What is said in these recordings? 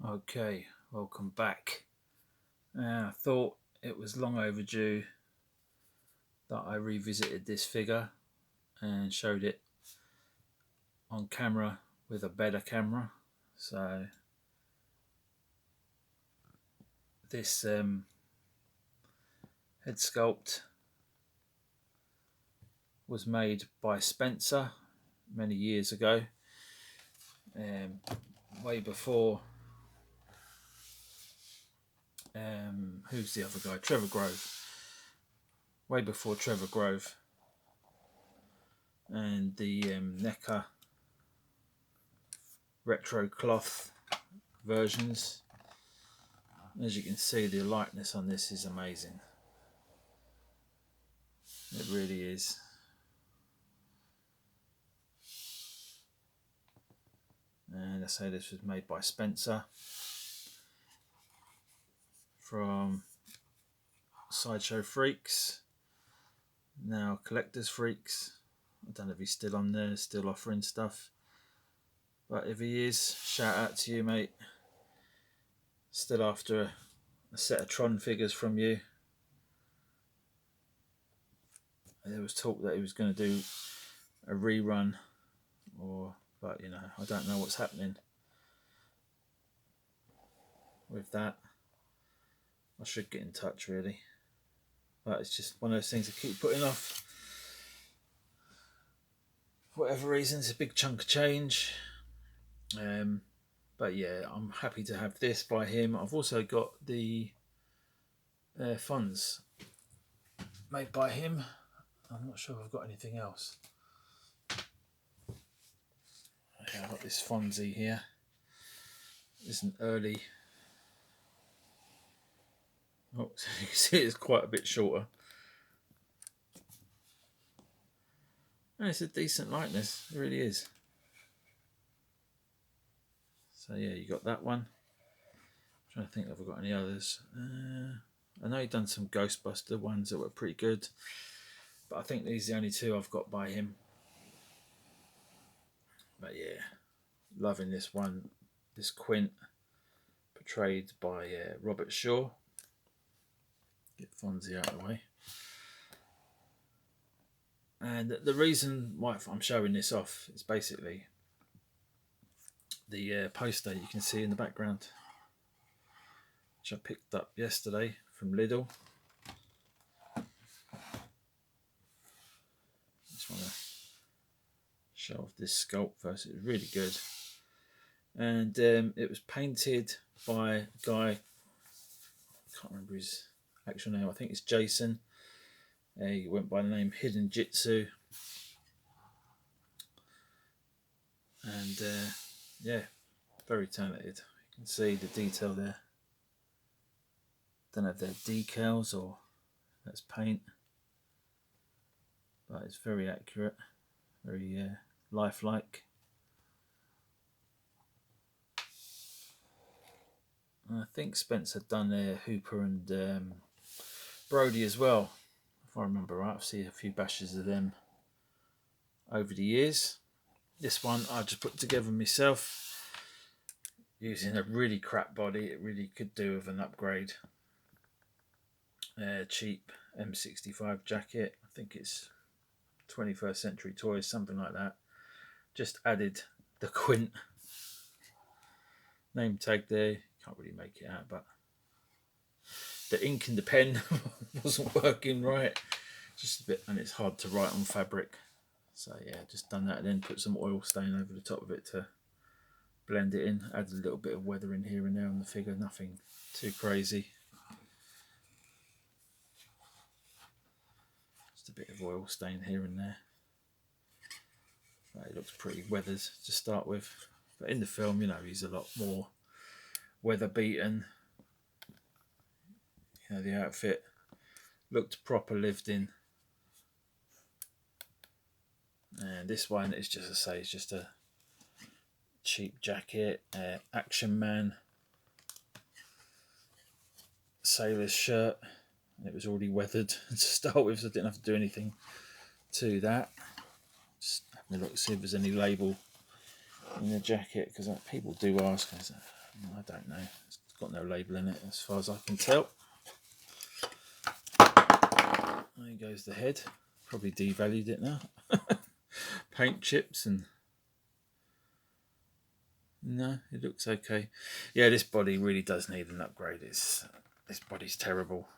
Okay, welcome back. I thought it was long overdue that I revisited this figure and showed it on camera with a better camera. So this head sculpt was made by Spencer many years ago, way before who's the other guy? Trevor Grove. Way before Trevor Grove and the NECA retro cloth versions. As you can see, the lightness on this is amazing. It really is. And I say this was made by Spencer from Sideshow Freaks, now Collectors Freaks. I don't know if he's still on there, still offering stuff. But if he is, shout out to you, mate. Still after a set of Tron figures from you. There was talk that he was going to do a rerun, but you know, I don't know what's happening with that. I should get in touch really, but it's just one of those things I keep putting off. For whatever reason, it's a big chunk of change. But yeah, I'm happy to have this by him. I've also got the funds made by him. I'm not sure if I've got anything else. Okay, I've got this Fonzie here. It's an early. Oh, you can see it's quite a bit shorter. And it's a decent likeness, it really is. So yeah, you got that one. I'm trying to think if I've got any others. I know he's done some Ghostbuster ones that were pretty good, but I think these are the only two I've got by him. But yeah, loving this one, this Quint, portrayed by Robert Shaw. Get Fonzie out of the way. And the reason why I'm showing this off is basically the poster you can see in the background, which I picked up yesterday from Lidl. Just want to show off this sculpt first. It's really good. And it was painted by a guy, I can't remember his actual name, I think it's Jason. He went by the name Hidden Jitsu. And yeah, very talented. You can see the detail there. Don't know if they're decals or that's paint, but it's very accurate, very lifelike. And I think Spencer done Hooper and Brody as well, if I remember right. I've seen a few bashes of them over the years. This one I just put together myself using a really crap body. It really could do with an upgrade. Cheap M65 jacket. I think it's 21st Century Toys, something like that. Just added the Quint name tag there. Can't really make it out, but the ink in the pen wasn't working right. Just a bit, and it's hard to write on fabric. So yeah, just done that and then put some oil stain over the top of it to blend it in. Added a little bit of weathering here and there on the figure, nothing too crazy. Just a bit of oil stain here and there. But it looks pretty weathered to start with. But in the film, you know, he's a lot more weather beaten. You know, the outfit looked proper lived in. And this one is just, as I say, it's just a cheap jacket, Action Man sailor's shirt. And it was already weathered to start with, so I didn't have to do anything to that. Just having a look, see if there's any label in the jacket, because people do ask, is there I don't know. It's got no label in it as far as I can tell. There goes the head. Probably devalued it now. Paint chips and... No, it looks okay. Yeah, this body really does need an upgrade. This body's terrible.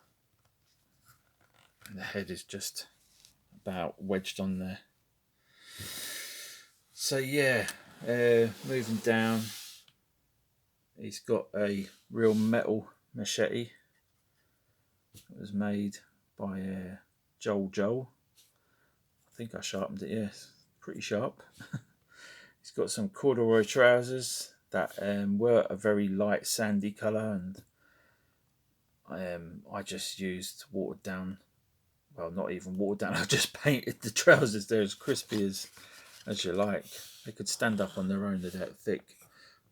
And the head is just about wedged on there. So yeah, moving down, he's got a real metal machete. It was made by Joel. I think I sharpened it, yes, pretty sharp. He's got some corduroy trousers that were a very light sandy colour, and I just used watered down, well, not even watered down, I just painted the trousers. They're as crispy as you like. They could stand up on their own, they're that thick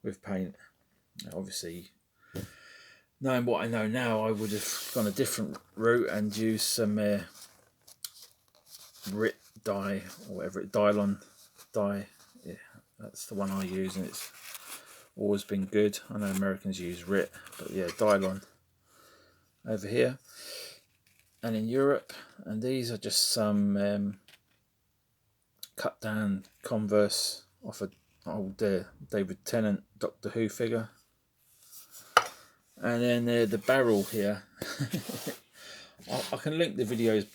with paint. Now, obviously, knowing what I know now, I would have gone a different route and used some RIT dye, or whatever, Dylon dye. Yeah, that's the one I use, and it's always been good. I know Americans use RIT, but yeah, Dylon over here and in Europe. And these are just some cut down Converse off an old David Tennant Doctor Who figure. And then the barrel here. I can link the videos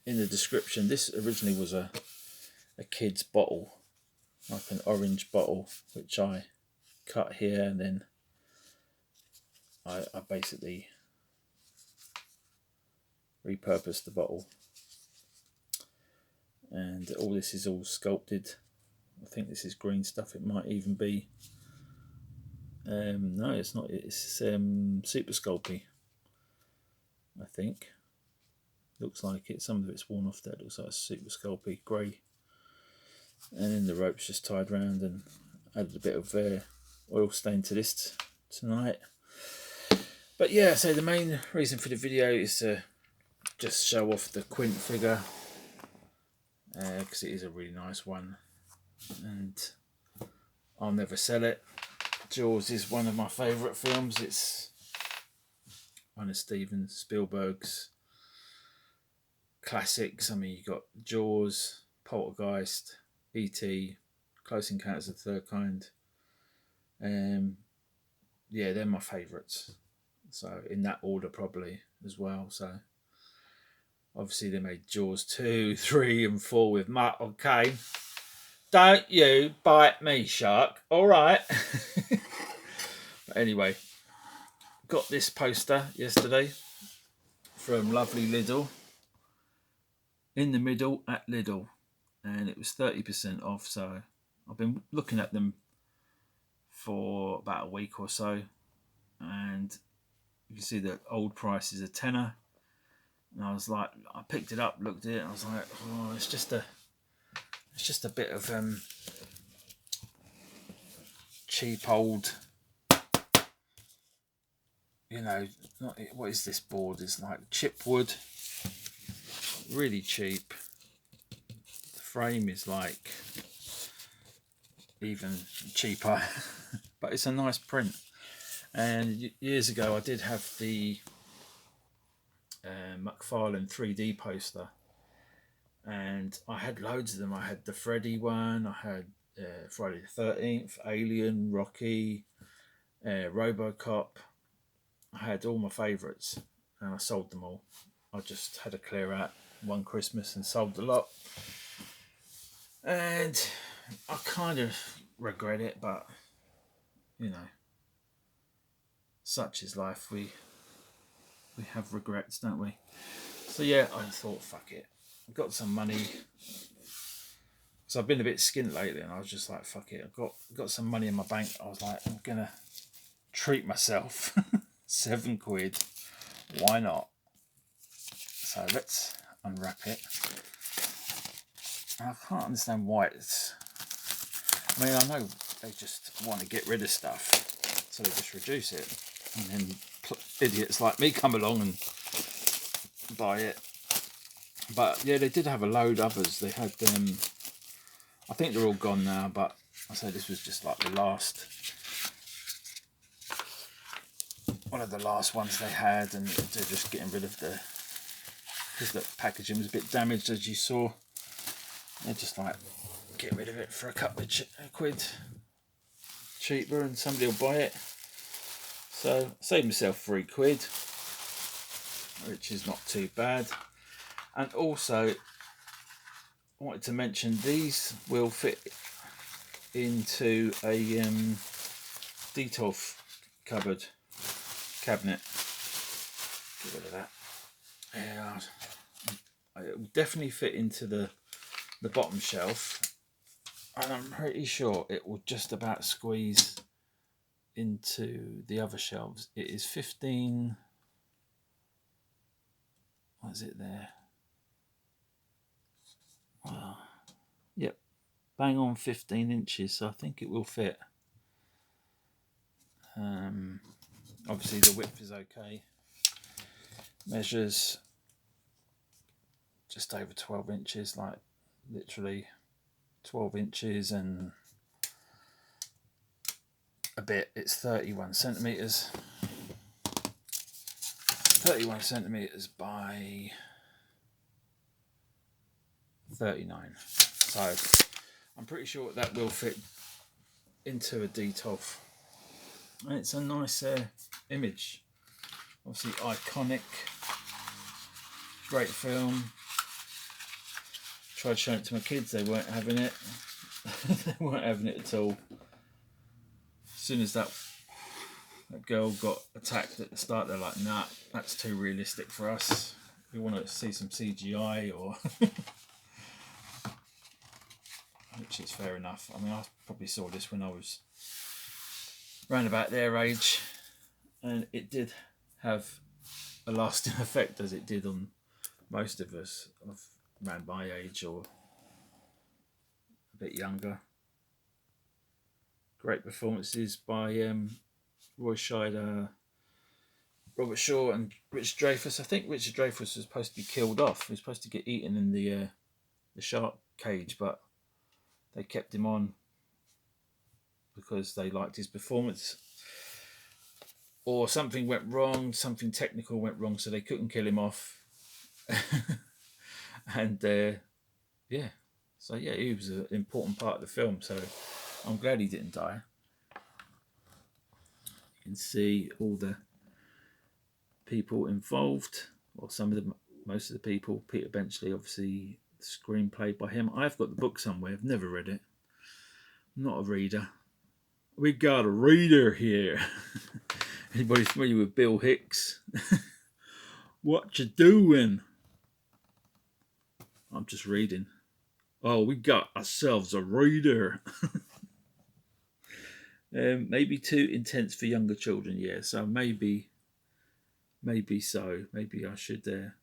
in the description. This originally was a kid's bottle, like an orange bottle, which I cut here, and then I basically repurposed the bottle. And all this is all sculpted. I think this is green stuff. It might even be no, it's not. It's super sculpey, I think. Looks like it. Some of it's worn off there. It looks like it's super sculpey grey. And then the rope's just tied round, and added a bit of oil stain to this tonight. But yeah, so the main reason for the video is to just show off the Quint figure, because it is a really nice one, and I'll never sell it. Jaws is one of my favourite films. It's one of Steven Spielberg's classics. I mean, you got Jaws, Poltergeist, E.T., Close Encounters of the Third Kind. Yeah, they're my favourites. So in that order probably as well. So obviously they made Jaws 2, 3 and 4 with Matt. Okay. Don't you bite me, shark. All right. But anyway, got this poster yesterday from lovely Lidl. In the middle at Lidl. And it was 30% off. So I've been looking at them for about a week or so. And you can see the old price is a tenner. And I was like, I picked it up, looked at it, and I was like, oh, it's just a bit of cheap old, you know, not, what is this board? It's like chipwood, really cheap. The frame is like even cheaper, but it's a nice print. And years ago I did have the mcfarlane 3D poster, and I had loads of them. I had the Freddy one, I had Friday the 13th, Alien, Rocky, Robocop. I had all my favourites, and I sold them all. I just had a clear out one Christmas and sold a lot, and I kind of regret it, but you know, such is life. We have regrets, don't we? So yeah, I thought, fuck it. I've got some money. So I've been a bit skint lately, and I was just like, fuck it. I've got some money in my bank. I was like, I'm gonna treat myself. £7. Why not? So let's unwrap it. And I can't understand why it's... I mean, I know they just want to get rid of stuff, so they just reduce it. And then idiots like me come along and buy it. But yeah, they did have a load of others. They had them, I think they're all gone now, but I say this was just like the last one of the last ones they had, and they're just getting rid of the, because the packaging was a bit damaged, as you saw. They're just like, get rid of it for a couple of quid cheaper, and somebody will buy it. So save myself £3, which is not too bad. And also, I wanted to mention these will fit into a detolf cabinet. Get rid of that. Yeah, it will definitely fit into the bottom shelf, and I'm pretty sure it will just about squeeze into the other shelves. It is 15. What is it there? Well, yep, bang on 15 inches. So I think it will fit. Obviously the width is okay. Measures just over 12 inches, like literally 12 inches and a bit. It's 31 centimeters. 31 centimeters by 39. So I'm pretty sure that will fit into a detolf. And it's a nice image. Obviously iconic. Great film. Tried showing it to my kids, they weren't having it. They weren't having it at all. As soon as that girl got attacked at the start, they're like, nah, that's too realistic for us. We want to see some CGI, or which is fair enough. I mean, I probably saw this when I was around about their age, and it did have a lasting effect, as it did on most of us of around my age or a bit younger. Great performances by Roy Scheider, Robert Shaw and Richard Dreyfuss. I think Richard Dreyfuss was supposed to be killed off. He was supposed to get eaten in the shark cage, but they kept him on because they liked his performance. Or something went wrong, something technical went wrong, so they couldn't kill him off. And yeah, so yeah, he was an important part of the film, so I'm glad he didn't die. You can see all the people involved, or some of them, most of the people. Peter Benchley, obviously, the screenplay by him. I've got the book somewhere, I've never read it. I'm not a reader. We got a reader here. Anybody familiar with Bill Hicks? What you doing? I'm just reading. Oh, we got ourselves a reader. Maybe too intense for younger children, yeah. So maybe so. Maybe I should.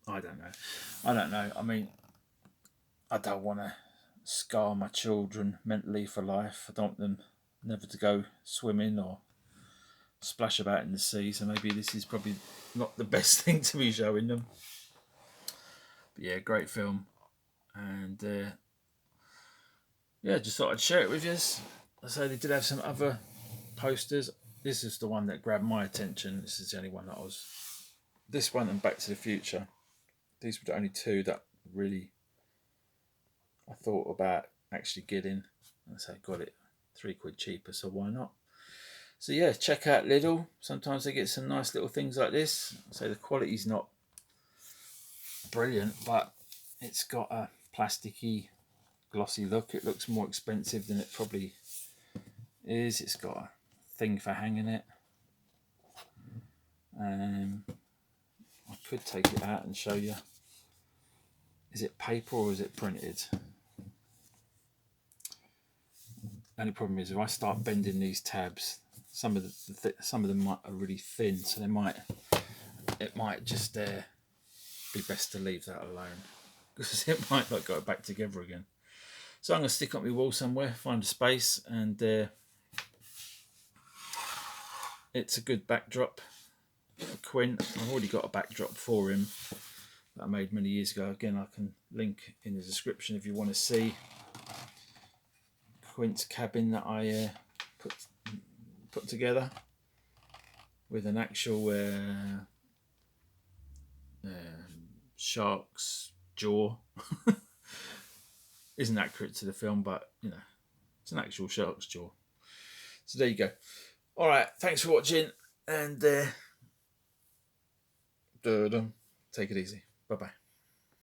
I don't know. I mean, I don't want to scar my children mentally for life. I don't want them never to go swimming or splash about in the sea. So maybe this is probably not the best thing to be showing them. But yeah, great film, and yeah, just thought I'd share it with you. I say they did have some other posters. This is the one that grabbed my attention. This is the only one that this one and Back to the Future. These were the only two that really I thought about actually getting. I say got it £3 cheaper, so why not? So yeah, check out Lidl. Sometimes they get some nice little things like this. So the quality's not brilliant, but it's got a plasticky, glossy look. It looks more expensive than it probably is. It's got a thing for hanging it. I could take it out and show you. Is it paper or is it printed? Only problem is if I start bending these tabs, some of them are really thin, so it might just be best to leave that alone, because it might not go back together again. So I'm going to stick up my wall somewhere, find a space, and it's a good backdrop. A Quint. I've already got a backdrop for him that I made many years ago. Again, I can link in the description if you want to see Quint's cabin that I put together with an actual shark's jaw. Isn't accurate to the film, but you know, it's an actual shark's jaw. So there you go. All right, thanks for watching, and take it easy. Bye bye.